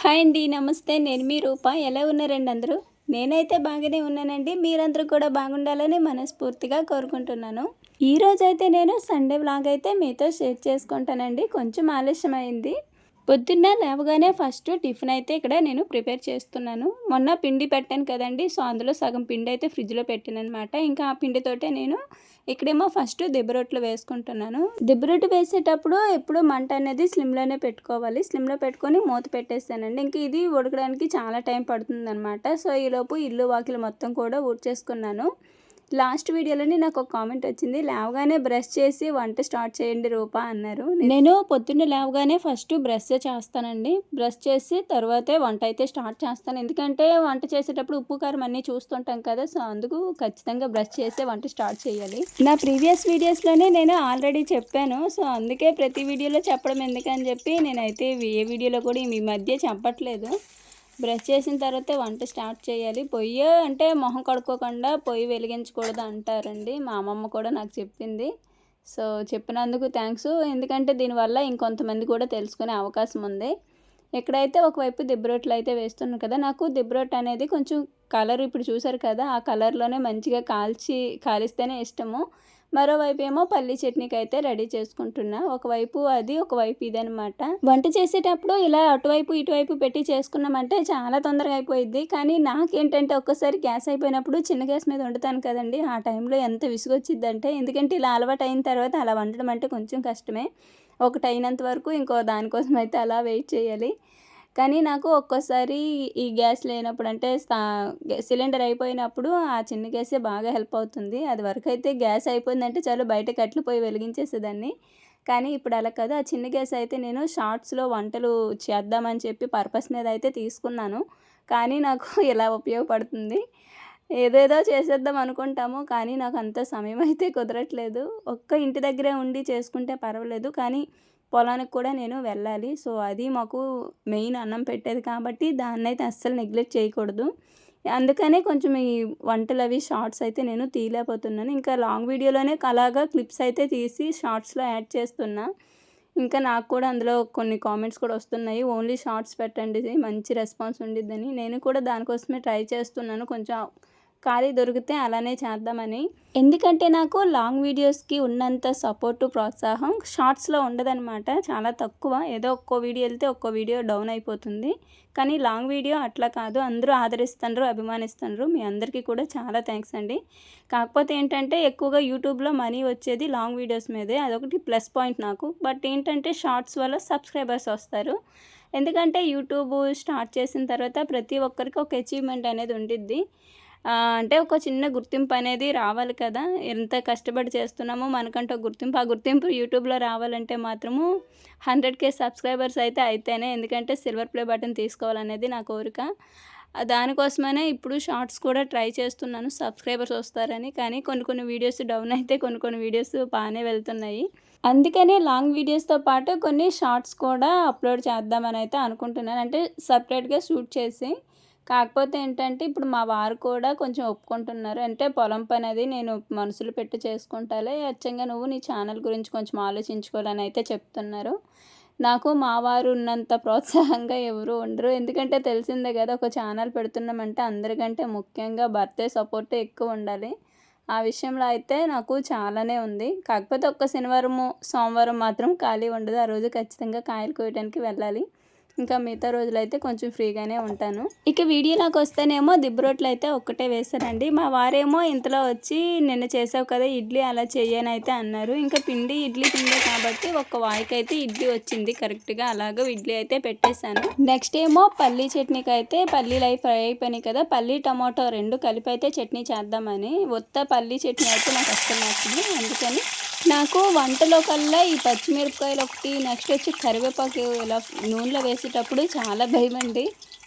Hi అండి. నమస్తే. నేను మీ రూప. ఎలా ఉన్నారండి అందరూ? నేనైతే బాగానే ఉన్నానండి. మీరందరూ కూడా బాగుండాలని మనస్ఫూర్తిగా కోరుకుంటున్నాను. ఈరోజైతే నేను సండే వ్లాగ్ అయితే మీతో షేర్ చేసుకుంటానండి. కొంచెం ఆలస్యమైంది. పొద్దున్న లేవగానే ఫస్ట్ టిఫిన్ అయితే ఇక్కడ నేను ప్రిపేర్ చేస్తున్నాను. మొన్న పిండి పెట్టాను కదండీ! సో, అందులో సగం పిండి అయితే ఫ్రిడ్జ్‌లో పెట్టాననమాట. ఇంకా ఆ పిండితోటే నేను ఇక్కడేమో ఫస్ట్ దిబ్బ రొట్టెలు వేసుకుంటున్నాను. దిబ్బ రొట్టె వేసేటప్పుడు ఎప్పుడు మంట అనేది స్లిమ్‌లోనే పెట్టుకోవాలి. స్లిమ్‌లో పెట్టుకొని మూత పెట్టేసానండి. ఇంక ఇది ఉడకడానికి చాలా టైం పడుతుందనమాట. సో, ఈలోపు ఇల్లు వాకిలి మొత్తం కూడా ఊడ్చేసుకున్నాను. లాస్ట్ వీడియోలోని నాకు ఒక కామెంట్ వచ్చింది. లేవగానే బ్రష్ చేసి వంట స్టార్ట్ చేయండి రూపా అన్నారు. నేను పొద్దున్నే లేవగానే ఫస్ట్ బ్రష్ చేస్తానండి. బ్రష్ చేసి తర్వాతే వంట అయితే స్టార్ట్ చేస్తాను. ఎందుకంటే వంట చేసేటప్పుడు ఉప్పు కారం అన్నీ చూస్తుంటాం కదా! సో, అందుకు ఖచ్చితంగా బ్రష్ చేసే వంట స్టార్ట్ చేయాలి. నా ప్రీవియస్ వీడియోస్‌లోనే నేను ఆల్రెడీ చెప్పాను. సో, అందుకే ప్రతి వీడియోలో చెప్పడం ఎందుకని చెప్పి నేనైతే ఏ వీడియోలో కూడా ఈ మధ్య చెప్పట్లేదు. బ్రష్ చేసిన తర్వాత వంట స్టార్ట్ చేయాలి. పొయ్యి అంటే మొహం కడుక్కోకుండా పొయ్యి వెలిగించకూడదు అంటారండి. మా అమ్మమ్మ కూడా నాకు చెప్పింది. సో, చెప్పినందుకు థ్యాంక్స్. ఎందుకంటే దీనివల్ల ఇంకొంతమంది కూడా తెలుసుకునే అవకాశం ఉంది. ఇక్కడైతే ఒకవైపు దిబ్బ రొట్టెలు అయితే వేస్తున్నాను కదా! నాకు దిబ్బ రొట్టె అనేది కొంచెం కలర్ ఇప్పుడు చూసారు కదా! ఆ కలర్‌లోనే మంచిగా కాలిస్తేనే ఇష్టము. మరోవైపు ఏమో పల్లీ చట్నీకి అయితే రెడీ చేసుకుంటున్నా. ఒకవైపు అది, ఒకవైపు ఇదనమాట. వంట చేసేటప్పుడు ఇలా అటువైపు, ఇటువైపు పెట్టి చేసుకున్నామంటే చాలా తొందరగా అయిపోయిద్ది. కానీ నాకేంటంటే ఒక్కోసారి గ్యాస్ అయిపోయినప్పుడు చిన్న గ్యాస్ మీద వండుతాను కదండీ! ఆ టైంలో ఎంత విసుగొచ్చిద్దంటే ఎందుకంటే ఇలా అలవాటయిన తర్వాత అలా వండడం అంటే కొంచెం కష్టమే. ఒకటయినంత వరకు ఇంకో దానికోసం అయితే అలా వెయిట్ చేయాలి. కానీ నాకు ఒక్కోసారి ఈ గ్యాస్ లేనప్పుడు అంటే సిలిండర్ అయిపోయినప్పుడు ఆ చిన్న గ్యాసే బాగా హెల్ప్ అవుతుంది. అది వరకైతే గ్యాస్ అయిపోయిందంటే చాలు బయట కట్టెల పొయ్యి వెలిగించేసేదాన్ని. కానీ ఇప్పుడు అలా కాదు. ఆ చిన్న గ్యాస్ అయితే నేను షార్ట్స్‌లో వంటలు చేద్దామని చెప్పి పర్పస్ మీద అయితే తీసుకున్నాను. కానీ నాకు ఇలా ఉపయోగపడుతుంది. ఏదేదో చేసేద్దాం అనుకుంటాము. కానీ నాకు అంత సమయం అయితే కుదరట్లేదు. ఇంటి దగ్గరే ఉండి చేసుకుంటే పర్వాలేదు. కానీ పొలానికి కూడా నేను వెళ్ళాలి. సో, అది మాకు మెయిన్ అన్నం పెట్టేది కాబట్టి దాన్నైతే అస్సలు నెగ్లెక్ట్ చేయకూడదు. అందుకనే కొంచెం ఈ వంటలవి షార్ట్స్ అయితే నేను తీయలేకపోతున్నాను. ఇంకా లాంగ్ వీడియోలోనే అలాగా క్లిప్స్ అయితే తీసి షార్ట్స్‌లో యాడ్ చేస్తున్నా. ఇంకా నాకు కూడా అందులో కొన్ని కామెంట్స్ కూడా వస్తున్నాయి. ఓన్లీ షార్ట్స్ పెట్టండి మంచి రెస్పాన్స్ ఉండిద్దని. నేను కూడా దానికోసమే ట్రై చేస్తున్నాను. కొంచెం ఖాళీ దొరికితే అలానే చేద్దామని. ఎందుకంటే నాకు లాంగ్ వీడియోస్‌కి ఉన్నంత సపోర్టు, ప్రోత్సాహం షార్ట్స్‌లో ఉండదనమాట. చాలా తక్కువ. ఏదో ఒక్కో వీడియో వెళ్తే ఒక్కో వీడియో డౌన్ అయిపోతుంది. కానీ లాంగ్ వీడియో అట్లా కాదు. అందరూ ఆదరిస్తున్నారు, అభిమానిస్తున్నారు. మీ అందరికీ కూడా చాలా థ్యాంక్స్ అండి. కాకపోతే ఏంటంటే ఎక్కువగా యూట్యూబ్‌లో మనీ వచ్చేది లాంగ్ వీడియోస్ మీదే. అదొకటి ప్లస్ పాయింట్ నాకు. బట్ ఏంటంటే షార్ట్స్ వల్ల సబ్స్క్రైబర్స్ వస్తారు. ఎందుకంటే యూట్యూబ్ స్టార్ట్ చేసిన తర్వాత ప్రతి ఒక్కరికి ఒక అచీవ్‌మెంట్ అనేది ఉండిద్ది. అంటే ఒక చిన్న గుర్తింపు అనేది రావాలి కదా! ఎంత కష్టపడి చేస్తున్నామో మనకంటూ ఒక గుర్తింపు. ఆ గుర్తింపు యూట్యూబ్‌లో రావాలంటే మాత్రము 100,000 సబ్స్క్రైబర్స్ అయితే అయితేనే. ఎందుకంటే సిల్వర్ ప్లే బటన్ తీసుకోవాలనేది నా కోరిక. దానికోసమనే ఇప్పుడు షార్ట్స్ కూడా ట్రై చేస్తున్నాను సబ్స్క్రైబర్స్ వస్తారని. కానీ కొన్ని కొన్ని వీడియోస్ డౌన్ అయితే కొన్ని వీడియోస్ బాగానే వెళ్తున్నాయి. అందుకనే లాంగ్ వీడియోస్‌తో పాటు కొన్ని షార్ట్స్ కూడా అప్‌లోడ్ చేద్దామని అయితే అనుకుంటున్నాను. అంటే సెపరేట్‌గా షూట్ చేసి. కాకపోతే ఏంటంటే ఇప్పుడు మా వారు కూడా కొంచెం ఒప్పుకుంటున్నారు. అంటే పొలం పని అది నేను మనుషులు పెట్టి చేసుకుంటాలే. అచ్చంగా నువ్వు నీ ఛానల్ గురించి కొంచెం ఆలోచించుకోవాలని అయితే చెప్తున్నారు. నాకు మా వారు ఉన్నంత ప్రోత్సాహంగా ఎవరు ఉండరు. ఎందుకంటే తెలిసిందే కదా! ఒక ఛానల్ పెడుతున్నామంటే అందరికంటే ముఖ్యంగా భర్తే సపోర్టే ఎక్కువ ఉండాలి. ఆ విషయంలో అయితే నాకు చాలానే ఉంది. కాకపోతే ఒక్క శనివారము, సోమవారం మాత్రం ఖాళీ ఉండదు. ఆ రోజు ఖచ్చితంగా కాయలు కోయడానికి వెళ్ళాలి. ఇంకా మిగతా రోజులైతే కొంచెం ఫ్రీగానే ఉంటాను. ఇక వీడియోలోకి వస్తేనేమో దిబ్బ రొట్టెలైతే ఒక్కటే వేశానండి. మా వారేమో ఇంతలో వచ్చి నిన్న చేసావు కదా ఇడ్లీ అలా చెయ్యనైతే అన్నారు. ఇంకా ఇడ్లీ పిండే కాబట్టి ఒక్క వాయికైతే ఇడ్లీ వచ్చింది కరెక్ట్‌గా. అలాగా ఇడ్లీ అయితే పెట్టేశాను. నెక్స్ట్ ఏమో పల్లీ చట్నీకి అయితే పల్లీలు అయి ఫ్రై అయిపోయినాయి కదా! పల్లీ, టమాటో 2 కలిపి అయితే చట్నీ చేద్దామని. పల్లీ చట్నీ అయితే నాకు అస్సలు నచ్చదు. అందుకని నాకు వంటలో కల్లా ఈ పచ్చిమిరపకాయలు ఒకటి, నెక్స్ట్ వచ్చి కరివేపాకు ఇలా నూనెలో వేసేటప్పుడు చాలా భయమండి.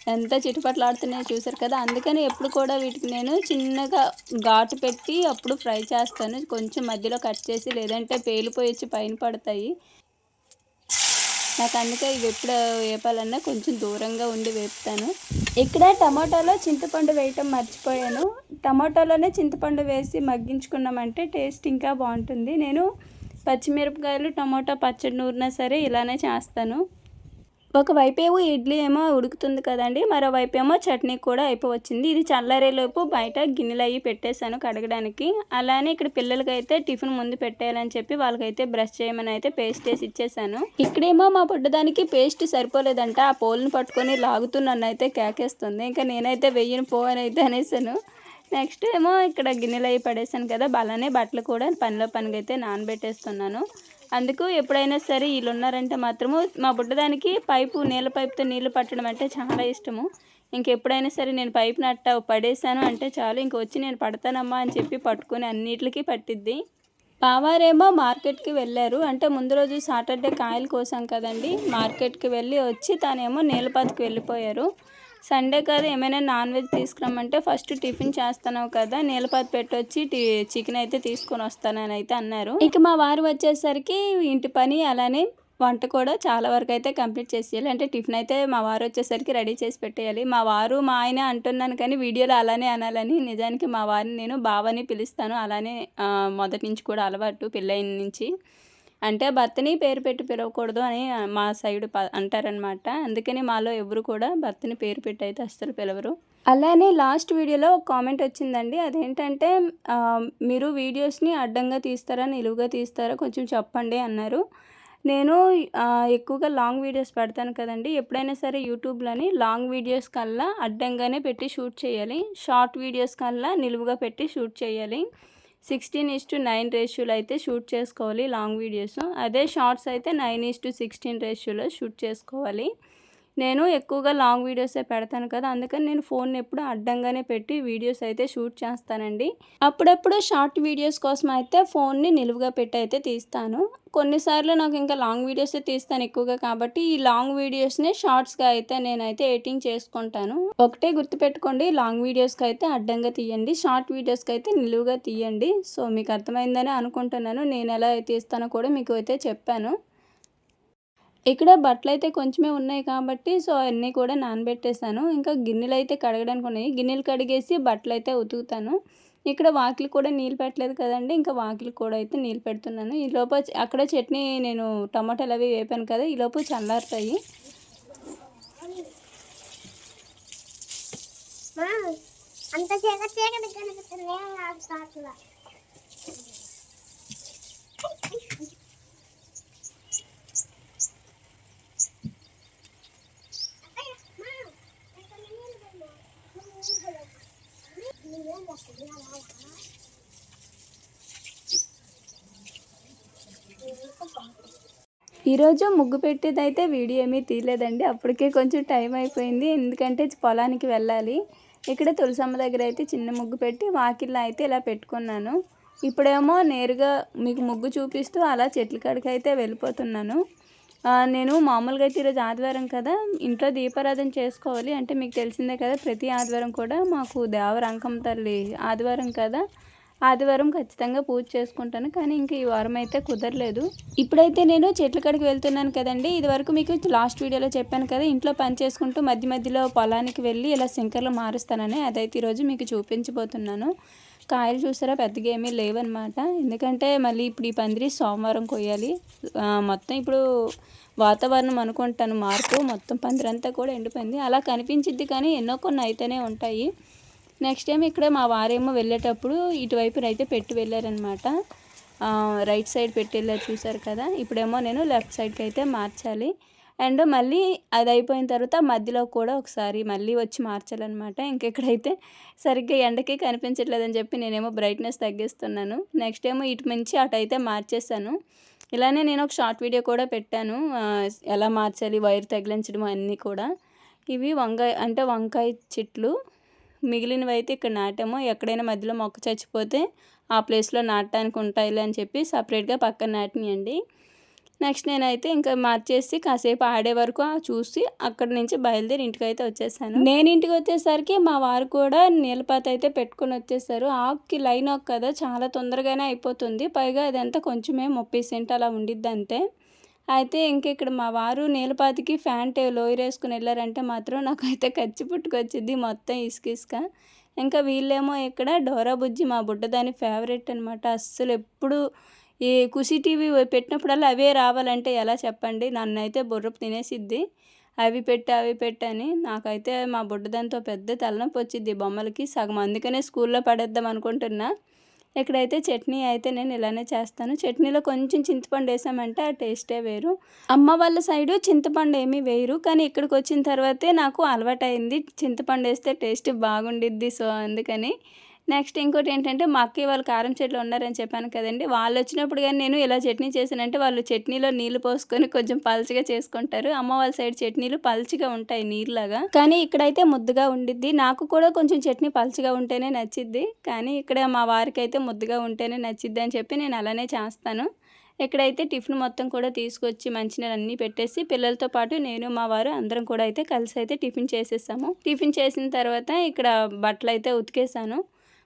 ఎంత చిటపటలాడుతున్నాయో చూసారు కదా! అందుకని ఎప్పుడు కూడా వీటికి నేను చిన్నగా ఘాటు పెట్టి అప్పుడు ఫ్రై చేస్తాను. కొంచెం మధ్యలో కట్ చేసి లేదంటే పేలిపోయి వచ్చి పైన పడతాయి. నాకు అందుకే ఇవి ఎప్పుడు వేపాలన్నా కొంచెం దూరంగా ఉండి వేపుతాను. ఇక్కడ టమాటాలో చింతపండు వేయటం మర్చిపోయాను. టమాటాలోనే చింతపండు వేసి మగ్గించుకున్నామంటే టేస్ట్ ఇంకా బాగుంటుంది. నేను పచ్చిమిరపకాయలు, టమాటా పచ్చడి నూరినా సరే ఇలానే చేస్తాను. ఒకవైపు ఏమో ఇడ్లీ ఏమో ఉడుకుతుంది కదండి, మరోవైపు ఏమో చట్నీ కూడా అయిపోవచ్చింది. ఇది చల్లారేలోపు బయట గిన్నెలు అవి పెట్టేశాను కడగడానికి. అలానే ఇక్కడ పిల్లలకైతే టిఫిన్ ముందు పెట్టేయాలని చెప్పి వాళ్ళకైతే బ్రష్ చేయమని అయితే పేస్ట్ వేసి ఇచ్చేసాను. ఇక్కడేమో మా బుడ్డదానికి పేస్ట్ సరిపోలేదంట, ఆ పోల్ని పట్టుకొని లాగుతూ నన్ను అయితే కేకేస్తుంది. ఇంకా నేనైతే వెయ్యను పో అని అయితే అనేసాను. నెక్స్ట్ ఏమో ఇక్కడ గిన్నెలు అవి పడేసాను కదా, అలానే బట్టలు కూడా పనిలో పనిగా అయితే నానబెట్టేస్తున్నాను. అందుకు ఎప్పుడైనా సరే వీళ్ళు ఉన్నారంటే మాత్రము మా బుడ్డదానికి నీళ్ళ పైపుతో నీళ్ళు పట్టడం అంటే చాలా ఇష్టము. ఇంకెప్పుడైనా సరే నేను పైపు పడేసాను అంటే చాలు, ఇంక వచ్చి నేను పడతానమ్మా అని చెప్పి పట్టుకొని అన్నిటికీ పట్టిద్ది. బావారేమో మార్కెట్కి వెళ్ళారు, అంటే ముందు రోజు సాటర్డే కాయలు కోసాం కదండి, మార్కెట్కి వెళ్ళి వచ్చి తనేమో నీళ్ళపాతికి వెళ్ళిపోయారు. సండే కదా ఏమైనా నాన్ వెజ్ తీసుకురమ్మంటే ఫస్ట్ టిఫిన్ చేస్తున్నావు కదా, నీళ్ళపాతి పెట్టొచ్చి చికెన్ అయితే తీసుకొని వస్తానని అయితే అన్నారు. ఇక మా వారు వచ్చేసరికి ఇంటి పని అలానే వంట కూడా చాలా వరకు అయితే కంప్లీట్ చేసేయాలి. అంటే టిఫిన్ అయితే మా వారు వచ్చేసరికి రెడీ చేసి పెట్టేయాలి. మా వారు మా ఆయన అంటున్నాను కానీ వీడియోలో అలానే అనాలని, నిజానికి మా వారిని నేను బావని పిలుస్తాను. అలానే మొదటి నుంచి కూడా అలవాటు పెళ్ళైన నుంచి. అంటే భర్తని పేరు పెట్టి పిలవకూడదు అని మా సైడ్ అంటారనమాట. అందుకని మాలో ఎవరు కూడా భర్తని పేరు పెట్టి అయితే అస్సలు పిలవరు. అలానే లాస్ట్ వీడియోలో ఒక కామెంట్ వచ్చిందండి, అదేంటంటే మీరు వీడియోస్ని అడ్డంగా తీస్తారా నిలువుగా తీస్తారా కొంచెం చెప్పండి అన్నారు. నేను ఎక్కువగా లాంగ్ వీడియోస్ పెడతాను కదండి, ఎప్పుడైనా సరే యూట్యూబ్లోని లాంగ్ వీడియోస్ కల్లా అడ్డంగానే పెట్టి షూట్ చేయాలి, షార్ట్ వీడియోస్ కల్లా నిలువుగా పెట్టి షూట్ చేయాలి. 16:9 రేషియోలో అయితే షూట్ చేసుకోవాలి లాంగ్ వీడియోస్. అదే షార్ట్స్ అయితే 9:16 రేషియోలో షూట్ చేసుకోవాలి. నేను ఎక్కువగా లాంగ్ వీడియోసే పెడతాను కదా, అందుకని నేను ఫోన్ ఎప్పుడు అడ్డంగానే పెట్టి వీడియోస్ అయితే షూట్ చేస్తానండి. అప్పుడప్పుడు షార్ట్ వీడియోస్ కోసం అయితే ఫోన్ని నిలువుగా పెట్టి అయితే తీస్తాను. కొన్నిసార్లు నాకు ఇంకా లాంగ్ వీడియోసే తీస్తాను ఎక్కువగా, కాబట్టి ఈ లాంగ్ వీడియోస్ని షార్ట్స్గా అయితే నేనైతే ఎడిటింగ్ చేసుకుంటాను. ఒకటే గుర్తుపెట్టుకోండి, లాంగ్ వీడియోస్కి అయితే అడ్డంగా తీయండి, షార్ట్ వీడియోస్కి అయితే నిలువుగా తీయండి. సో మీకు అర్థమైందని అనుకుంటున్నాను. నేను ఎలా తీస్తానో కూడా మీకు అయితే చెప్పాను. ఇక్కడ బట్టలు అయితే కొంచెమే ఉన్నాయి కాబట్టి సో అన్నీ కూడా నానబెట్టేశాను. ఇంకా గిన్నెలు అయితే కడగడానికి ఉన్నాయి, గిన్నెలు కడిగేసి బట్టలు అయితే ఉతుకుతాను. ఇక్కడ వాకిలి కూడా నీళ్ళు పెట్టలేదు కదండి, ఇంకా వాకిలి కూడా అయితే నీళ్ళు పెడుతున్నాను. ఈలోపు అక్కడ చట్నీ నేను టమాటాలు అవి వేపాను కదా, ఈలోపు చల్లారుతాయి. ఈరోజు ముగ్గు పెట్టేదైతే వీడియో ఏమీ తీయలేదండి, అప్పటికే కొంచెం టైం అయిపోయింది, ఎందుకంటే పొలానికి వెళ్ళాలి. ఇక్కడ తులసమ్మ దగ్గర అయితే చిన్న ముగ్గు పెట్టి వాకిల్లో అయితే ఇలా పెట్టుకున్నాను. ఇప్పుడేమో నేరుగా మీకు ముగ్గు చూపిస్తూ అలా చెట్ల కాడికి అయితే వెళ్ళిపోతున్నాను. నేను మామూలుగా అయితే ఈరోజు ఆదివారం కదా, ఇంట్లో దీపారాధన చేసుకోవాలి. అంటే మీకు తెలిసిందే కదా, ప్రతి ఆదివారం కూడా మాకు దేవర అంకమ్మ తల్లి ఆదివారం కదా, ఆదివారం ఖచ్చితంగా పూజ చేసుకుంటాను. కానీ ఇంక ఈ వారం అయితే కుదరలేదు. ఇప్పుడైతే నేను చెట్ల కాడికి వెళ్తున్నాను కదండి, ఇది వరకు మీకు లాస్ట్ వీడియోలో చెప్పాను కదా, ఇంట్లో పని చేసుకుంటూ మధ్య మధ్యలో పొలానికి వెళ్ళి ఇలా సింకర్లు మారుస్తానని, అదైతే ఈరోజు మీకు చూపించబోతున్నాను. కాయలు చూసారా పెద్దగా ఏమీ లేవన్నమాట, ఎందుకంటే మళ్ళీ ఇప్పుడు ఈ పందిరి సోమవారం కొయ్యాలి. మొత్తం ఇప్పుడు వాతావరణం అనుకుంటాను మార్పు, మొత్తం పందిరంతా కూడా ఎండిపోయింది. అలా కనిపించిద్ది కానీ ఎన్నో కొన్ని అయితేనే ఉంటాయి. నెక్స్ట్ టైం ఇక్కడ మా వారేమో వెళ్ళేటప్పుడు ఇటువైపు అయితే పెట్టి వెళ్ళారనమాట, రైట్ సైడ్ పెట్టి వెళ్ళారు చూసారు కదా. ఇప్పుడేమో నేను లెఫ్ట్ సైడ్కి అయితే మార్చాలి. అండ్ మళ్ళీ అది అయిపోయిన తర్వాత మధ్యలో కూడా ఒకసారి మళ్ళీ వచ్చి మార్చాలన్నమాట. ఇంకెక్కడైతే సరిగ్గా ఎండకి కనిపించట్లేదని చెప్పి నేనేమో బ్రైట్నెస్ తగ్గిస్తున్నాను. నెక్స్ట్ ఏమో ఇటు నుంచి అటు అయితే మార్చేసాను. ఇలానే నేను ఒక షార్ట్ వీడియో కూడా పెట్టాను, ఎలా మార్చాలి వైర్ తగిలించడం అన్నీ కూడా. ఇవి వంకాయ చెట్లు, మిగిలినవి అయితే ఇక్కడ నాటాము. ఎక్కడైనా మధ్యలో మొక్క చచ్చిపోతే ఆ ప్లేస్లో నాటడానికి ఉంటాయిలే అని చెప్పి సపరేట్గా పక్కన నాటినాయండి. నెక్స్ట్ నేనైతే ఇంకా మార్చేసి కాసేపు ఆడే వరకు చూసి అక్కడి నుంచి బయలుదేరి ఇంటికి అయితే వచ్చేసాను. నేను ఇంటికి వచ్చేసరికి మా వారు కూడా నీళ్ళపాతి అయితే పెట్టుకుని వచ్చేసారు. ఆకుకి లైన్ ఆకు కదా, చాలా తొందరగానే అయిపోతుంది. పైగా అదంతా కొంచెమే 30 సెంట్ అలా ఉండిద్ది అంతే. అయితే ఇక్కడ మా వారు నీళ్ళపాతికి ఫ్యాంట్ లోయర్ వేసుకుని వెళ్ళారంటే మాత్రం నాకైతే కచ్చి పుట్టుకొచ్చిద్ది మొత్తం ఇసుక. ఇంకా వీళ్ళేమో ఇక్కడ డోరా బుజ్జి మా బుడ్డదాని ఫేవరెట్ అనమాట. అస్సలు ఎప్పుడు ఈ ఖుషి టీవీ పెట్టినప్పుడల్లా అవే రావాలంటే ఎలా చెప్పండి, నన్ను అయితే బుర్రపు తినేసిద్ది. అవి పెట్టని. నాకైతే మా బుడ్డదానితో పెద్ద తలనొప్పి వచ్చిద్ది బొమ్మలకి. సగం అందుకనే స్కూల్లో పడేద్దాం అనుకుంటున్నా. ఇక్కడైతే చట్నీ అయితే నేను ఇలానే చేస్తాను. చట్నీలో కొంచెం చింతపండు వేసామంటే ఆ టేస్టే వేరు. అమ్మ వాళ్ళ సైడు చింతపండు ఏమీ వేయరు, కానీ ఇక్కడికి వచ్చిన తర్వాతే నాకు అలవాటైంది చింతపండు వేస్తే టేస్ట్ బాగుండిద్ది. సో అందుకని నెక్స్ట్ ఇంకోటి ఏంటంటే, మా అక్కయ్య వాళ్ళు కారం చెట్లు ఉన్నారని చెప్పాను కదండి. వాళ్ళు వచ్చినప్పుడు కానీ నేను ఇలా చట్నీ చేశానంటే వాళ్ళు చట్నీలో నీళ్లు పోసుకొని కొంచెం పల్చగా చేసుకుంటారు. అమ్మ వాళ్ళ సైడ్ చట్నీలు పల్చగా ఉంటాయి నీరులాగా, కానీ ఇక్కడైతే ముద్దగా ఉండిద్ది. నాకు కూడా కొంచెం చట్నీ పల్చగా ఉంటేనే నచ్చిద్ది, కానీ ఇక్కడ మా వారికి అయితే ముద్దగా ఉంటేనే నచ్చిద్ది అని చెప్పి నేను అలానే చేస్తాను. ఇక్కడైతే టిఫిన్ మొత్తం కూడా తీసుకొచ్చి మంచినీళ్ళు అన్నీ పెట్టేసి పిల్లలతో పాటు నేను మా వారు అందరం కూడా అయితే కలిసి అయితే టిఫిన్ చేసేసాము. టిఫిన్ చేసిన తర్వాత ఇక్కడ బట్టలు అయితే ఉతికేసాను.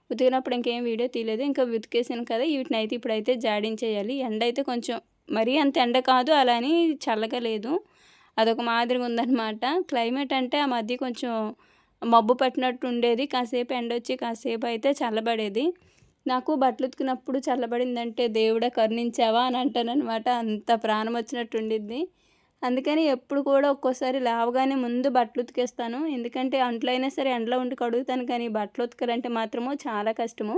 ఉతికినప్పుడు ఇంకేం వీడియో తీయలేదు. ఇంకా ఉతికేసాను కదా, వీటిని అయితే ఇప్పుడైతే జాడించేయాలి. ఎండ అయితే కొంచెం మరీ అంత ఎండ కాదు, అలా అని చల్లగా లేదు, అదొక మాదిరిగా ఉందన్నమాట. క్లైమేట్ అంటే ఆ మధ్య కొంచెం మబ్బు పట్టినట్టు ఉండేది, కాసేపు ఎండ వచ్చి కాసేపు అయితే చల్లబడేది. నాకు బట్టలు ఉతికినప్పుడు చల్లబడిందంటే దేవుడా కరుణించావా అని అంటానన్నమాట. అంత ప్రాణం వచ్చినట్టు ఉండిద్ది. అందుకని ఎప్పుడు కూడా ఒక్కోసారి లేవగానే ముందు బట్టలు ఉతికేస్తాను. ఎందుకంటే అంట్లో అయినా సరే ఎండలో ఉండి కడుగుతాను, కానీ బట్టలు ఉతకాలంటే మాత్రము చాలా కష్టము.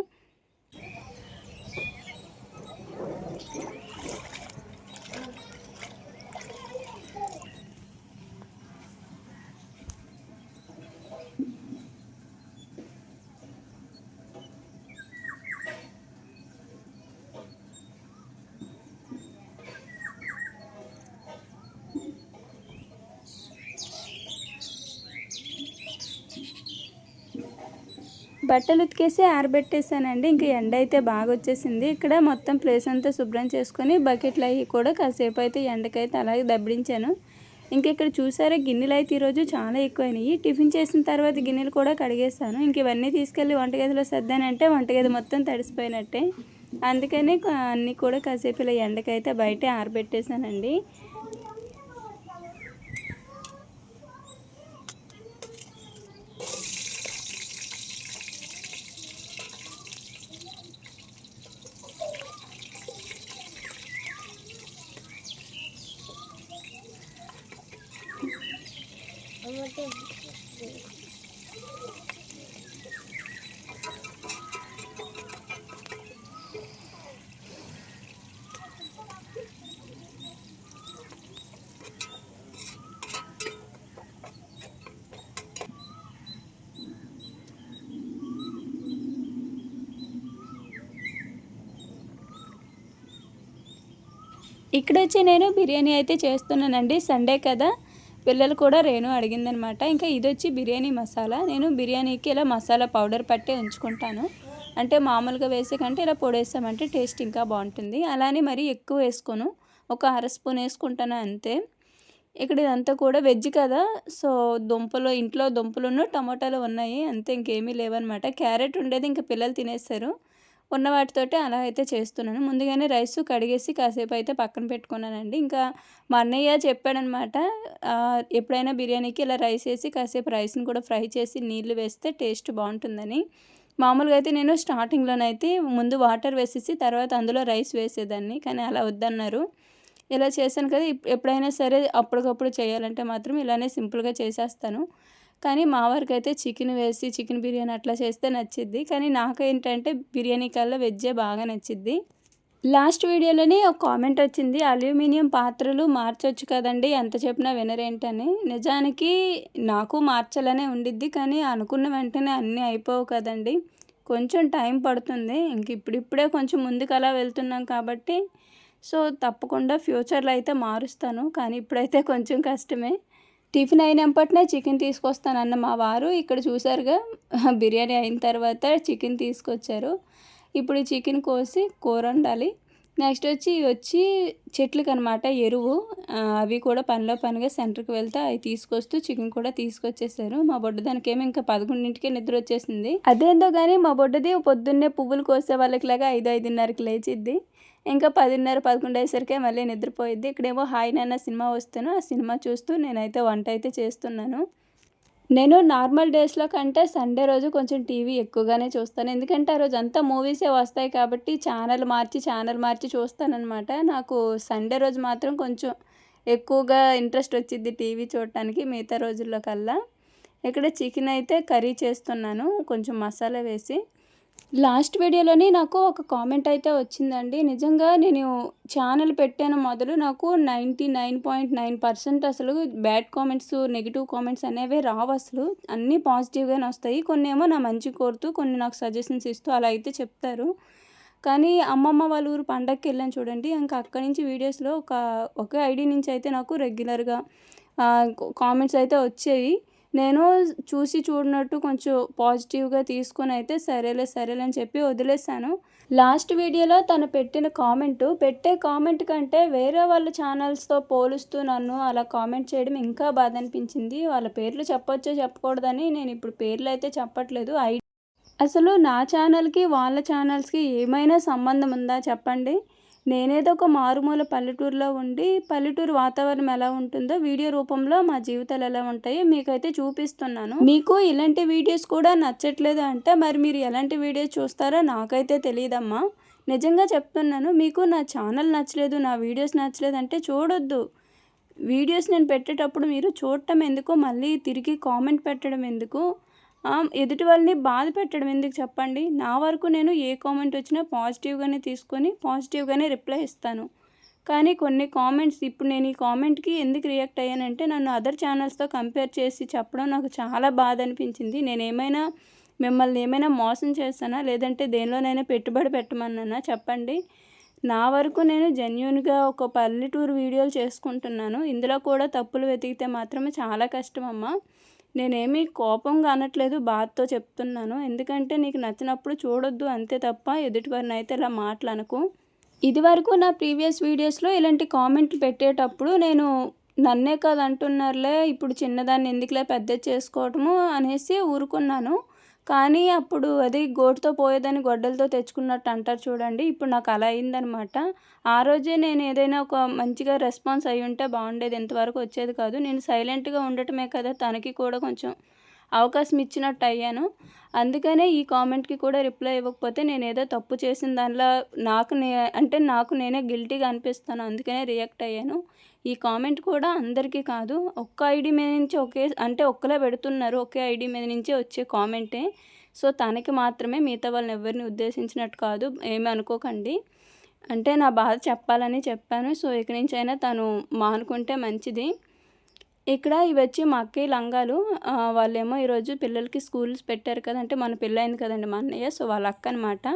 బట్టలు ఉతికేసి ఆరబెట్టేసానండి. ఇంక ఎండ అయితే బాగా వచ్చేసింది. ఇక్కడ మొత్తం ప్లేస్ అంతా శుభ్రం చేసుకొని బకెట్లు అవి కూడా కాసేపు అయితే ఎండకైతే అలాగే దబ్బడించాను. ఇంక ఇక్కడ చూసారా గిన్నెలు అయితే ఈరోజు చాలా ఎక్కువైనాయి. టిఫిన్ చేసిన తర్వాత గిన్నెలు కూడా కడిగేసాను. ఇంక ఇవన్నీ తీసుకెళ్ళి వంటగదిలో సర్దానంటే వంటగది మొత్తం తడిసిపోయినట్టే. అందుకని అన్నీ కూడా కాసేపు ఇలా ఎండకైతే బయటే ఆరబెట్టేసానండి. ఇక్కడొచ్చి నేను బిర్యానీ అయితే చేస్తున్నానండి. సండే కదా, పిల్లలు కూడా రేణు అడిగిందనమాట. ఇంకా ఇది వచ్చి బిర్యానీ మసాలా. నేను బిర్యానీకి ఇలా మసాలా పౌడర్ పట్టే ఉంచుకుంటాను. అంటే మామూలుగా వేసే కంటే ఇలా పొడేసామంటే టేస్ట్ ఇంకా బాగుంటుంది. అలానే మరీ ఎక్కువ వేసుకోను, ఒక అర స్పూన్ వేసుకుంటాను అంతే. ఇక్కడ ఇదంతా కూడా వెజ్ కదా, సో దుంపలు ఇంట్లో దుంపలును టమాటాలు ఉన్నాయి అంతే, ఇంకేమీ లేవన్నమాట. క్యారెట్ ఉండేది ఇంకా పిల్లలు తినేస్తారు. ఉన్న వాటితోటి అలా అయితే చేస్తున్నాను. ముందుగానే రైస్ కడిగేసి కాసేపు అయితే పక్కన పెట్టుకున్నానండి. ఇంకా మా అన్నయ్య చెప్పాడనమాట, ఎప్పుడైనా బిర్యానీకి ఇలా రైస్ వేసి కాసేపు రైస్ని కూడా ఫ్రై చేసి నీళ్లు వేస్తే టేస్ట్ బాగుంటుందని. మామూలుగా అయితే నేను స్టార్టింగ్లోనైతే ముందు వాటర్ వేసేసి తర్వాత అందులో రైస్ వేసేదాన్ని, కానీ అలా వద్దన్నారు. ఇలా చేశాను కదా, ఎప్పుడైనా సరే అప్పటికప్పుడు చేయాలంటే మాత్రం ఇలానే సింపుల్గా చేసేస్తాను. కానీ మా వారికి అయితే చికెన్ వేసి చికెన్ బిర్యానీ అట్లా చేస్తే నచ్చిద్ది, కానీ నాకేంటంటే బిర్యానీ కల్లా వెజ్జే బాగా నచ్చిద్ది. లాస్ట్ వీడియోలోనే ఒక కామెంట్ వచ్చింది, అల్యూమినియం పాత్రలు మార్చొచ్చు కదండి, ఎంత చెప్పినా వినరేంటని. నిజానికి నాకు మార్చాలనే ఉండిద్ది, కానీ అనుకున్న వెంటనే అన్నీ అయిపోవు కదండి, కొంచెం టైం పడుతుంది. ఇంక ఇప్పుడిప్పుడే కొంచెం ముందుకు అలా వెళ్తున్నాం కాబట్టి సో తప్పకుండా ఫ్యూచర్లో అయితే మారుస్తాను, కానీ ఇప్పుడైతే కొంచెం కష్టమే. టిఫిన్ అయినప్పటినే చికెన్ తీసుకొస్తానన్న మా వారు ఇక్కడ చూసారుగా బిర్యానీ అయిన తర్వాత చికెన్ తీసుకొచ్చారు. ఇప్పుడు ఈ చికెన్ కోసి కూర వండాలి. నెక్స్ట్ వచ్చి చెట్లకి అనమాట ఎరువు, అవి కూడా పనిలో పనిగా సెంటర్కి వెళ్తే అవి తీసుకొస్తూ చికెన్ కూడా తీసుకొచ్చేసారు. మా బొడ్డదానికి ఏమో ఇంకా 11ంటికే నిద్ర వచ్చేసింది. అదేందో కానీ మా బొడ్డది పొద్దున్నే పువ్వులు కోసే వాళ్ళకిలాగా 5-5:30కి లేచిద్ది. ఇంకా 10:30, 11 అయ్యేసరికి మళ్ళీ నిద్రపోయిద్ది. ఇక్కడేమో హాయ్ నాన్న సినిమా వస్తాను, ఆ సినిమా చూస్తూ నేనైతే వంట అయితే చేస్తున్నాను. నేను నార్మల్ డేస్లో కంటే సండే రోజు కొంచెం టీవీ ఎక్కువగానే చూస్తాను. ఎందుకంటే ఆ రోజు అంతా మూవీసే వస్తాయి కాబట్టి ఛానల్ మార్చి చూస్తానన్నమాట. నాకు సండే రోజు మాత్రం కొంచెం ఎక్కువగా ఇంట్రెస్ట్ వచ్చింది టీవీ చూడటానికి మిగతా రోజుల్లో కల్లా. ఇక్కడ చికెన్ అయితే కర్రీ చేస్తున్నాను కొంచెం మసాలా వేసి. లాస్ట్ వీడియోలోని నాకు ఒక కామెంట్ అయితే వచ్చిందండి. నిజంగా నేను ఛానల్ పెట్టాను మొదలు నాకు 99.9% అసలు బ్యాడ్ కామెంట్స్, నెగిటివ్ కామెంట్స్ అనేవి రావు అసలు. అన్నీ పాజిటివ్గానే వస్తాయి. కొన్ని ఏమో నా మంచి కోరుతూ, కొన్ని నాకు సజెషన్స్ ఇస్తూ అలా అయితే చెప్తారు. కానీ అమ్మమ్మ వాళ్ళ ఊరు పండగకి వెళ్ళాను చూడండి, ఇంకా అక్కడి నుంచి వీడియోస్లో ఒకే ఐడి నుంచి అయితే నాకు రెగ్యులర్గా కామెంట్స్ అయితే వచ్చేవి. నేను చూసి చూడనట్టు కొంచెం పాజిటివ్గా తీసుకొని అయితే సరేలే అని చెప్పి వదిలేసాను. లాస్ట్ వీడియోలో తను పెట్టే కామెంట్ కంటే వేరే వాళ్ళ ఛానల్స్తో పోలుస్తూ నన్ను అలా కామెంట్ చేయడం ఇంకా బాధ అనిపించింది. వాళ్ళ పేర్లు చెప్పొచ్చో చెప్పకూడదని నేను ఇప్పుడు పేర్లు అయితే చెప్పట్లేదు. అసలు నా ఛానల్కి వాళ్ళ ఛానల్స్కి ఏమైనా సంబంధం ఉందా చెప్పండి? నేనేదో ఒక మారుమూల పల్లెటూరులో ఉండి పల్లెటూరు వాతావరణం ఎలా ఉంటుందో వీడియో రూపంలో మా జీవితాలు ఎలా ఉంటాయో మీకైతే చూపిస్తున్నాను. మీకు ఇలాంటి వీడియోస్ కూడా నచ్చట్లేదు అంటే మరి మీరు ఎలాంటి వీడియోస్ చూస్తారో నాకైతే తెలియదమ్మా. నిజంగా చెప్తున్నాను, మీకు నా ఛానల్ నచ్చలేదు, నా వీడియోస్ నచ్చలేదు అంటే చూడొద్దు. వీడియోస్ నేను పెట్టేటప్పుడు మీరు చూడటం ఎందుకు, మళ్ళీ తిరిగి కామెంట్ పెట్టడం ఎందుకు, ఎదుటి వాళ్ళని బాధ పెట్టడం ఎందుకు చెప్పండి? నా వరకు నేను ఏ కామెంట్ వచ్చినా పాజిటివ్గానే తీసుకొని పాజిటివ్గానే రిప్లై ఇస్తాను. కానీ కొన్ని కామెంట్స్, ఇప్పుడు నేను ఈ కామెంట్కి ఎందుకు రియాక్ట్ అయ్యానంటే నన్ను అదర్ ఛానల్స్తో కంపేర్ చేసి చెప్పడం నాకు చాలా బాధ అనిపించింది. మిమ్మల్ని ఏమైనా మోసం చేస్తానా, లేదంటే దేనిలోనైనా పెట్టుబడి పెట్టమన్నానా చెప్పండి? నా వరకు నేను జెన్యూన్గా ఒక పల్లెటూరు వీడియోలు చేసుకుంటున్నాను. ఇందులో కూడా తప్పులు వెతికితే మాత్రమే చాలా కష్టం అమ్మ. నేనేమీ కోపంగా అనట్లేదు, బాధతో చెప్తున్నాను. ఎందుకంటే నీకు నచ్చినప్పుడు చూడొద్దు అంతే తప్ప ఎదుటివారిని అయితే ఇలా మాటలనకు. ఇదివరకు నా ప్రీవియస్ వీడియోస్లో ఇలాంటి కామెంట్లు పెట్టేటప్పుడు నేను నన్నే కాదు అంటున్నారులే, ఇప్పుడు చిన్నదాన్ని ఎందుకులే పెద్ద చేసుకోవటము అనేసి ఊరుకున్నాను. కానీ అప్పుడు అది గోటుతో పోయేదని గొడ్డలతో తెచ్చుకున్నట్టు అంటారు చూడండి, ఇప్పుడు నాకు అలా అయిందనమాట. ఆ రోజే నేను ఏదైనా ఒక మంచిగా రెస్పాన్స్ అయ్యి ఉంటే బాగుండేది, ఇంతవరకు వచ్చేది కాదు. నేను సైలెంట్గా ఉండటమే కదా తనకి కూడా కొంచెం అవకాశం ఇచ్చినట్టు అయ్యాను. అందుకనే ఈ కామెంట్కి కూడా రిప్లై ఇవ్వకపోతే నేను ఏదో తప్పు చేసిన దానిలో నాకు నేనే గిల్టీగా అనిపిస్తాను. అందుకనే రియాక్ట్ అయ్యాను. ఈ కామెంట్ కూడా అందరికీ కాదు, ఒక్క ఐడి మీద నుంచి ఒక్కలే పెడుతున్నారు, ఒకే ఐడి మీద నుంచే వచ్చే కామెంటే. సో తనకి మాత్రమే, మిగతా వాళ్ళని ఎవరిని ఉద్దేశించినట్టు కాదు, ఏమి అనుకోకండి. అంటే నా బాధ చెప్పాలని చెప్పాను. సో ఇక నుంచి అయినా తను మానుకుంటే మంచిది. ఇక్కడ ఇవి వచ్చి మా అక్కయ్య లంగాలు. వాళ్ళేమో ఈరోజు పిల్లలకి స్కూల్స్ పెట్టారు కదా, అంటే మన పెళ్ళయింది కదండి మా అన్నయ్య, సో వాళ్ళ అక్క అనమాట.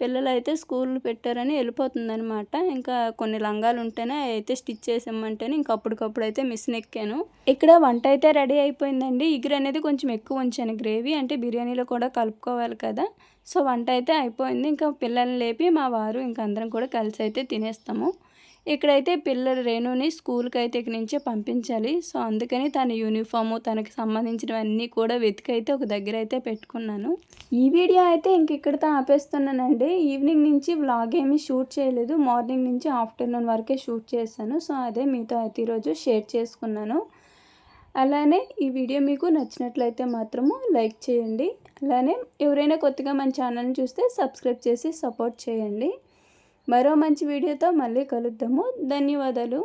పిల్లలు అయితే స్కూల్ పెట్టారని వెళ్ళిపోతుందనమాట. ఇంకా కొన్ని లంగాలు ఉంటేనే అయితే స్టిచ్ చేసామంటేనే ఇంకా అప్పటికప్పుడు అయితే మిషన్ ఎక్కాను. ఇక్కడ వంట అయితే రెడీ అయిపోయిందండి. ఇగురు అనేది కొంచెం ఎక్కువ ఉంచాను, గ్రేవీ అంటే బిర్యానీలో కూడా కలుపుకోవాలి కదా. సో వంట అయితే అయిపోయింది. ఇంకా పిల్లల్ని లేపి మా వారు ఇంకా అందరం కూడా కలిసి అయితే తినేస్తాము. ఇక్కడైతే రేణుని స్కూల్కి అయితే ఇక్కడి నుంచే పంపించాలి. సో అందుకని తన యూనిఫాము, తనకి సంబంధించినవన్నీ కూడా వెతికైతే ఒక దగ్గర అయితే పెట్టుకున్నాను. ఈ వీడియో అయితే ఇక్కడితో ఆపేస్తున్నానండి. ఈవినింగ్ నుంచి వ్లాగ్ ఏమీ షూట్ చేయలేదు, మార్నింగ్ నుంచి ఆఫ్టర్నూన్ వరకే షూట్ చేశాను. సో అదే మీతో అయితే ఈరోజు షేర్ చేసుకున్నాను. అలానే ఈ వీడియో మీకు నచ్చినట్లయితే మాత్రము లైక్ చేయండి. అలానే ఎవరైనా కొత్తగా మన ఛానల్ని చూస్తే సబ్స్క్రైబ్ చేసి సపోర్ట్ చేయండి. మరో మంచి వీడియోతో మళ్ళీ కలుద్దాము. ధన్యవాదాలు.